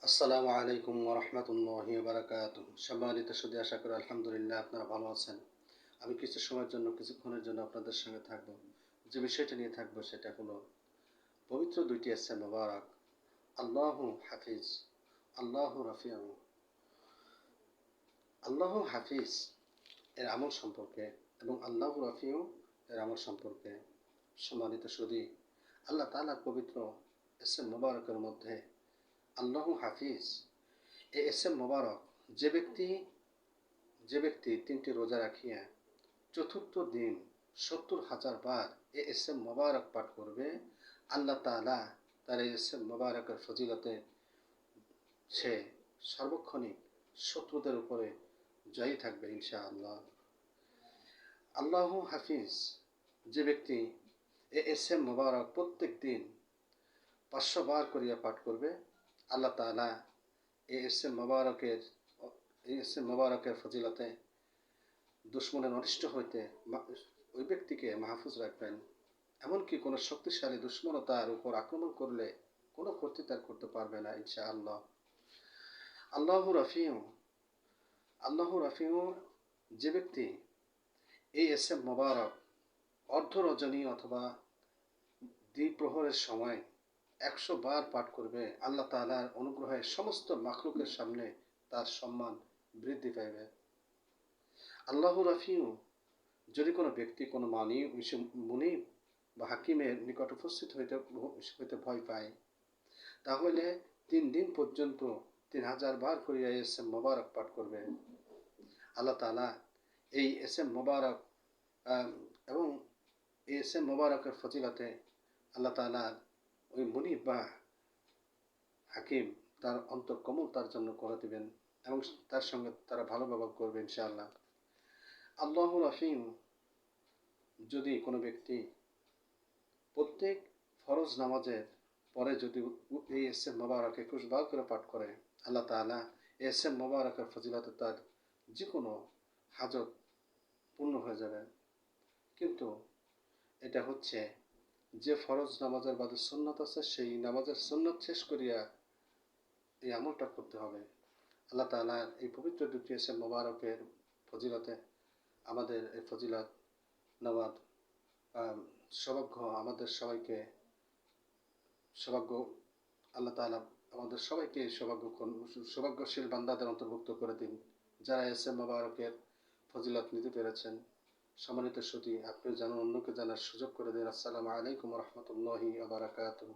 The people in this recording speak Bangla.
আসসালামু আলাইকুম ওয়া রাহমাতুল্লাহি ওয়া বারাকাতুহু। সম্মানিত সুধী, আশা করি আলহামদুলিল্লাহ আপনারা ভালো আছেন। আমি কিছু সময়ের জন্য কিছুক্ষণের জন্য আপনাদের সঙ্গে থাকব। যে বিষয়টা নিয়ে থাকবো সেটা হলো পবিত্র দুইটি ইসম মুবারক আল্লাহু হাফিজ, আল্লাহু রাফিউ। আল্লাহু হাফিজ এর আমল সম্পর্কে এবং আল্লাহু রাফিউ এর আমল সম্পর্কে। সম্মানিত সুধী, আল্লাহ তাআলার পবিত্র ইসম মুবারকের মধ্যে আল্লাহু হাফিজ এই ইসম মুবারক যে ব্যক্তি 3টি রোজা রাখিয়া চতুর্থ দিন 70,000 বার এ ইসম মুবারক পাঠ করবে, আল্লাহ তাআলা তার এই ইসম মুবারকের ফজিলতে সে সর্বক্ষণিক শত্রুদের উপরে জয়ী থাকবে ইনশাআল্লাহ। আল্লাহু হাফিজ যে ব্যক্তি এ ইসম মুবারক প্রত্যেক দিন 500 বার করিয়া পাঠ করবে, আল্লাহ তাআলা এই ইসম মুবারকের ফজিলতে দুশ্মনের অনিষ্ট হইতে ওই ব্যক্তিকে মাহফুজ রাখবেন। এমনকি কোনো শক্তিশালী দুশ্মনও তার উপর আক্রমণ করলে কোনো ক্ষতি তার করতে পারবে না ইনশাআল্লাহ। আল্লাহু রাফিউ যে ব্যক্তি এই ইসম মুবারক অর্ধ রজনী অথবা দ্বিপ্রহরের সময় 100 বার পাঠ করবে, আল্লাহ তাআলার অনুগ্রহে সমস্ত মাখলুকের সামনে তার সম্মান বৃদ্ধি পাইবে। আল্লাহু রাফিউ যদি কোনো ব্যক্তি কোনো মুনিব বা হাকিমের নিকট উপস্থিত হইতে ভয় পায়, তাহলে 3 দিন পর্যন্ত 3000 বার করিয়া ইসম মুবারক পাঠ করবে। আল্লাহ তাআলা এই ইসম মুবারক এবং এই ইসম মুবারকের ফজিলতে আল্লাহ তাআলা ওই মুনিব বা হাকিম তার অন্তর কোমল তার জন্য করে দিবেন এবং তার সঙ্গে তারা ভালো ব্যবহার করবে ইনশাআল্লাহ। আল্লাহু রাফিউ যদি কোনো ব্যক্তি প্রত্যেক ফরজ নামাজের পরে যদি এই ইসম মুবারক 21 বার করে পাঠ করে, আল্লাহ তাআলা এই ইসম মুবারকের ফজিলতে তার যে কোনো হাজত পূর্ণ হয়ে যাবে। কিন্তু এটা হচ্ছে যে ফরজ নামাজের বাদে সুন্নত আছে, সেই নামাজের সুন্নত শেষ করিয়া এই আমলটা করতে হবে। আল্লাহ তাআলার এই পবিত্র দুটি ইসম মুবারকের ফজিলতে আমাদের এই ফজিলত নেওয়ার সৌভাগ্য আমাদের সবাইকে আল্লাহ তাআলা আমাদের সবাইকে সৌভাগ্যশীল বান্দাদের অন্তর্ভুক্ত করে দিন যারা ইসম মুবারকের ফজিলত নিতে পেরেছেন। সম্মানিত সুধী, আপনি জানুন, অন্যকে জানার সুযোগ করে দিন। আসসালামু আলাইকুম ওয়া রাহমাতুল্লাহি ওয়া বারাকাতুহু।